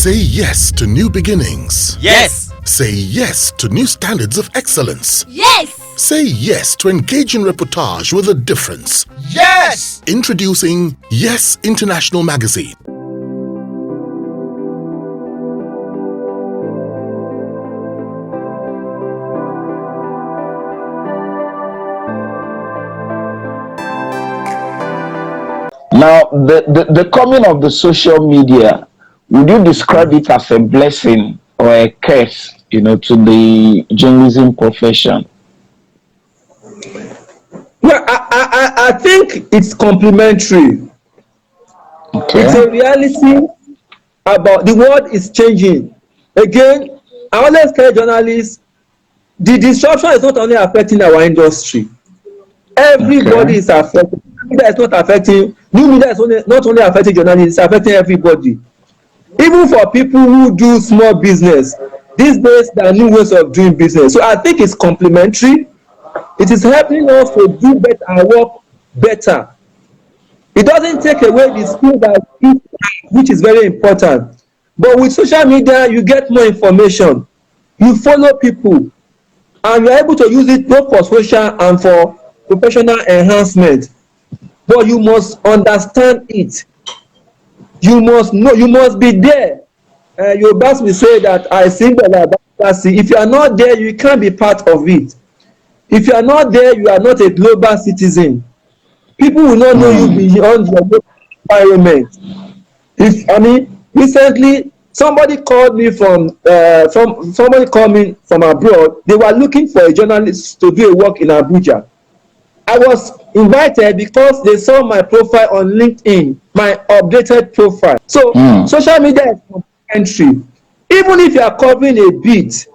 Say yes to new beginnings. Yes. Say yes to new standards of excellence. Yes. Say yes to engaging reportage with a difference. Yes. Introducing Yes International Magazine. Now, the coming of the social media, would you describe it as a blessing or a curse, to the journalism profession? Well, I think it's complementary. Okay. It's a reality about the world is changing. Again, I always tell journalists, the disruption is not only affecting our industry. Everybody is affected. Media is not affecting. New media is not only affecting journalists, it's affecting everybody. Even for people who do small business, these days there are new ways of doing business. So I think it's complementary. It is helping us to do better and work better. It doesn't take away the skill that which is very important. But with social media, you get more information. You follow people, and you're able to use it both for social and for professional enhancement. But you must understand it. You must know, you must be there. Your boss will say that I think that if you are not there, you can't be part of it. If you are not there, you are not a global citizen. People will not know you beyond your local environment. Recently somebody called me from abroad. They were looking for a journalist to do a work in Abuja. I was invited because they saw my profile on LinkedIn, my updated profile. So social media is complementary. Even if you are covering a bit,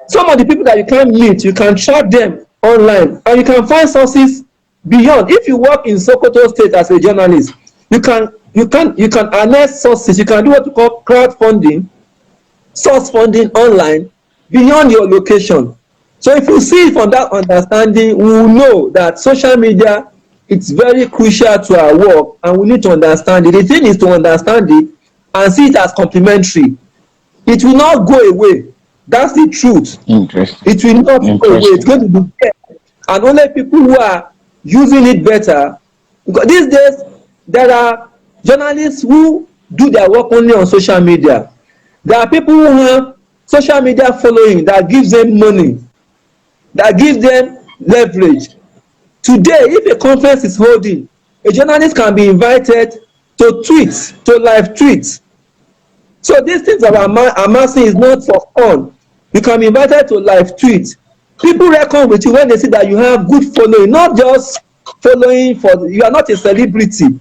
some of the people that you can't meet, you can track them online, and you can find sources beyond. If you work in Sokoto State as a journalist, you can harness sources. You can do what we call crowdfunding, source funding online beyond your location. So if you see it from that understanding, we will know that social media, it's very crucial to our work, and we need to understand it. The thing is to understand it and see it as complementary. It will not go away. That's the truth. It will not go away. It's going to be there. And only people who are using it better. Because these days, there are journalists who do their work only on social media. There are people who have social media following that gives them money, that gives them leverage. Today, if a conference is holding, a journalist can be invited to tweet, to live tweet. So these things that are amassing is not for fun. You can be invited to live tweet. People reckon with you when they see that you have good following, not just following you are not a celebrity.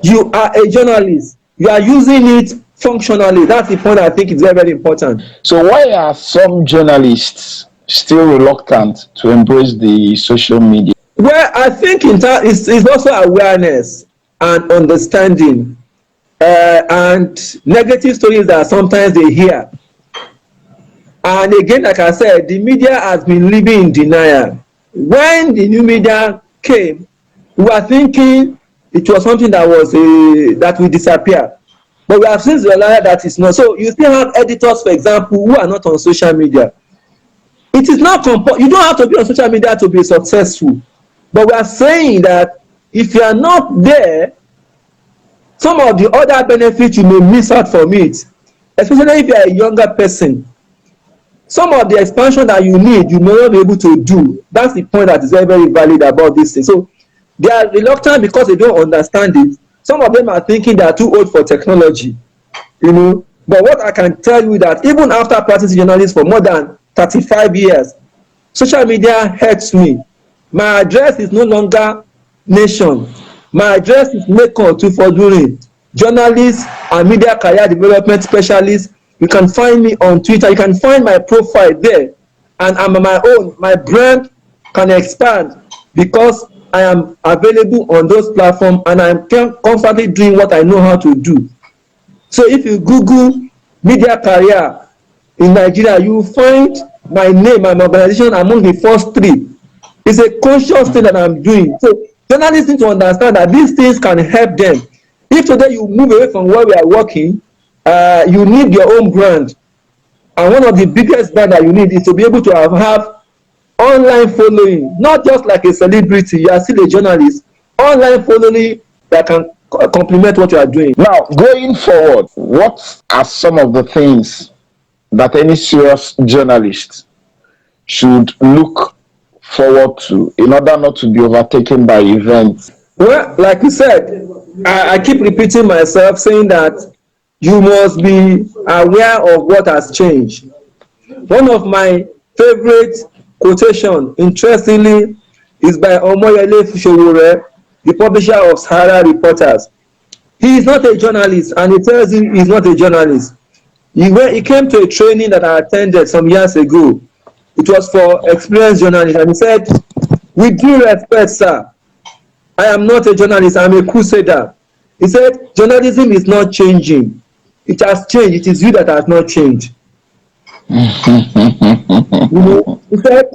You are a journalist. You are using it functionally. That's the point I think is very, very important. So why are some journalists still reluctant to embrace the social media? Well, I think it's also awareness and understanding, and negative stories that sometimes they hear. And again, like I said, the media has been living in denial. When the new media came, we were thinking it was something that will disappear. But we have since realized that it's not. So you still have editors, for example, who are not on social media. It is not you don't have to be on social media to be successful. But we are saying that if you are not there, some of the other benefits you may miss out from it, especially if you are a younger person. Some of the expansion that you need, you may not be able to do. That's the point that is very, very valid about this thing. So they are reluctant because they don't understand it. Some of them are thinking they are too old for technology, But what I can tell you that even after practicing journalism for more than 35 years, social media hurts me. My address is no longer Nation. My address is Lekan Otufodunrin, journalist and media career development specialist. You can find me on Twitter. You can find my profile there, and I'm on my own. My brand can expand because I am available on those platforms, and I'm constantly doing what I know how to do. So if you Google media career in Nigeria, you will find my name and my organization among the first three. It's a conscious thing that I'm doing. So journalists need to understand that these things can help them. If today you move away from where we are working, you need your own brand. And one of the biggest brand that you need is to be able to have online following, not just like a celebrity. You are still a journalist. Online following that can complement what you are doing. Now, going forward, what are some of the things that any serious journalist should look forward to in order not to be overtaken by events? Well, like you said, I keep repeating myself saying that you must be aware of what has changed. One of my favorite quotation, interestingly, is by Omoyele Sowore, the publisher of Sahara Reporters. He is not a journalist, and he tells you he's not a journalist. He came to a training that I attended some years ago. It was for experienced journalists, and he said, "With due respect, sir, I am not a journalist, I'm a crusader." He said, "Journalism is not changing. It has changed. It is you that has not changed." He said,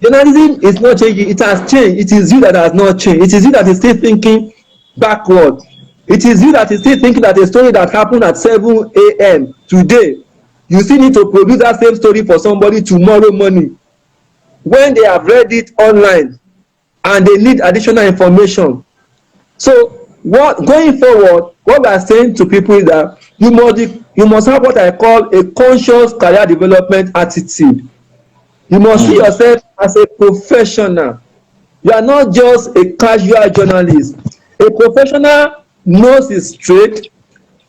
"Journalism is not changing. It has changed. It is you that has not changed. It is you that is still thinking backward. It is you that is still thinking that a story that happened at 7 a.m. today, you still need to produce that same story for somebody tomorrow morning when they have read it online and they need additional information." So going forward, what we are saying to people is that you must have what I call a conscious career development attitude. You must see yourself as a professional. You are not just a casual journalist. A professional knows his trade,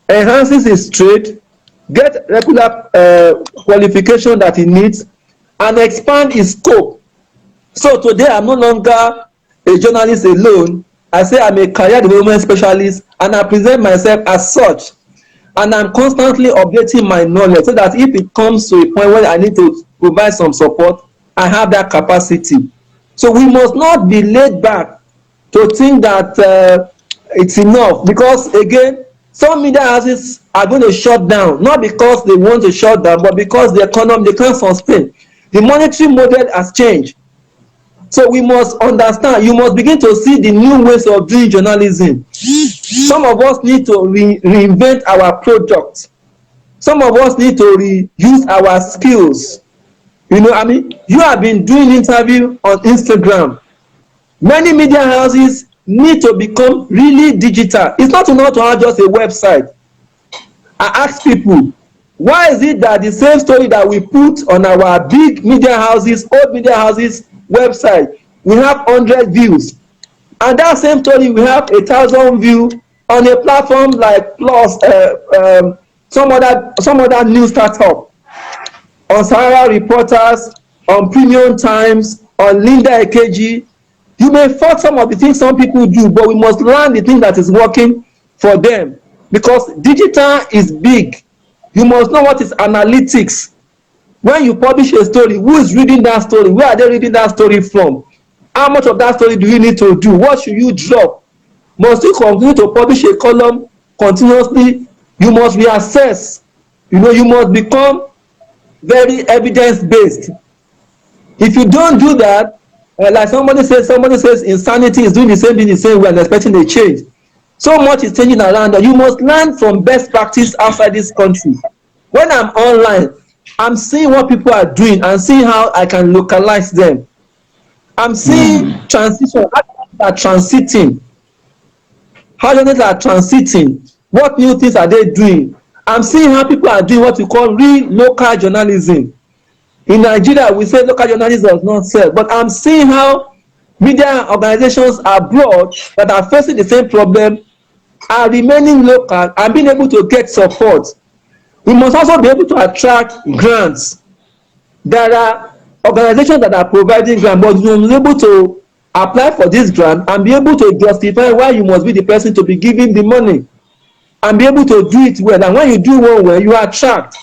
enhances his trade, get regular qualification that he needs, and expand his scope. So today I'm no longer a journalist alone. I say I'm a career development specialist, and I present myself as such. And I'm constantly updating my knowledge so that if it comes to a point where I need to provide some support, I have that capacity. So we must not be laid back to think that it's enough, because again, some media houses are going to shut down, not because they want to shut down, but because the economy, they can't sustain. The monetary model has changed. So we must understand, you must begin to see the new ways of doing journalism. Some of us need to reinvent our product. Some of us need to reuse our skills. You have been doing interview on Instagram. Many media houses need to become really digital. It's not enough to have just a website. I ask people, why is it that the same story that we put on our big media houses, old media houses website, we have 100 views, and that same story we have 1,000 views on a platform like Plus, some other news startup, on Sahara Reporters, on Premium Times, on Linda Ekeji. You may fault some of the things some people do, but we must learn the thing that is working for them, because digital is big. You must know what is analytics. When you publish a story, who is reading that story? Where are they reading that story from? How much of that story do you need to do? What should you drop? Must you continue to publish a column continuously? You must reassess. You must become very evidence-based. If you don't do that, like somebody says insanity is doing the same thing the same way and expecting a change. So much is changing around us. You must learn from best practice outside this country. When I'm online, I'm seeing what people are doing and seeing how I can localize them. I'm seeing transition, how journalists are transiting. How journalists are transiting. What new things are they doing? I'm seeing how people are doing what we call real local journalism. In Nigeria, we say local journalism does not sell, but I'm seeing how media organizations abroad that are facing the same problem are remaining local and being able to get support. We must also be able to attract grants. There are organizations that are providing grants, but you must be able to apply for this grant and be able to justify why you must be the person to be giving the money and be able to do it well. And when you do one well, you attract.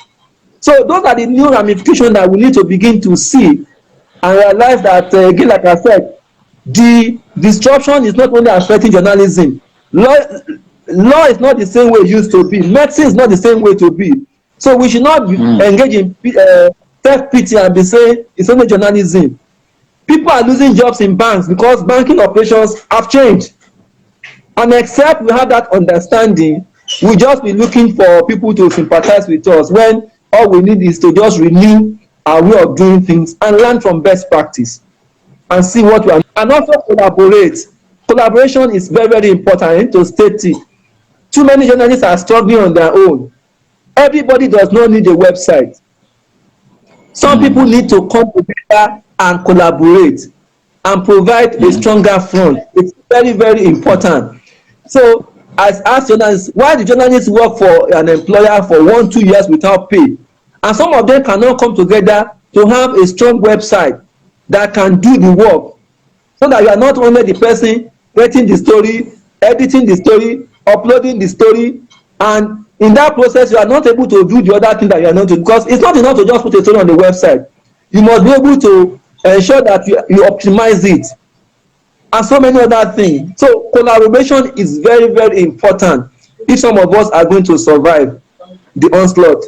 So those are the new ramifications that we need to begin to see and realize that, again, like I said, the disruption is not only affecting journalism. Law is not the same way it used to be. Medicine is not the same way to be. So we should not engage in self-pity and be saying it's only journalism. People are losing jobs in banks because banking operations have changed. And except we have that understanding, we just be looking for people to sympathize with us when all we need is to just renew our way of doing things and learn from best practice and see what we are, and also collaborate. Collaboration is very, very important. I need to state it. Too many journalists are struggling on their own. Everybody does not need a website. Some people need to come together and collaborate and provide a stronger front. It's very, very important. So, as journalists, why the journalists work for an employer for 1-2 years without pay, and some of them cannot come together to have a strong website that can do the work, so that you are not only the person writing the story, editing the story, uploading the story, and in that process you are not able to do the other thing that you are not doing, because it's not enough to just put a story on the website. You must be able to ensure that you optimize it and so many other things. So collaboration is very, very important if some of us are going to survive the onslaught.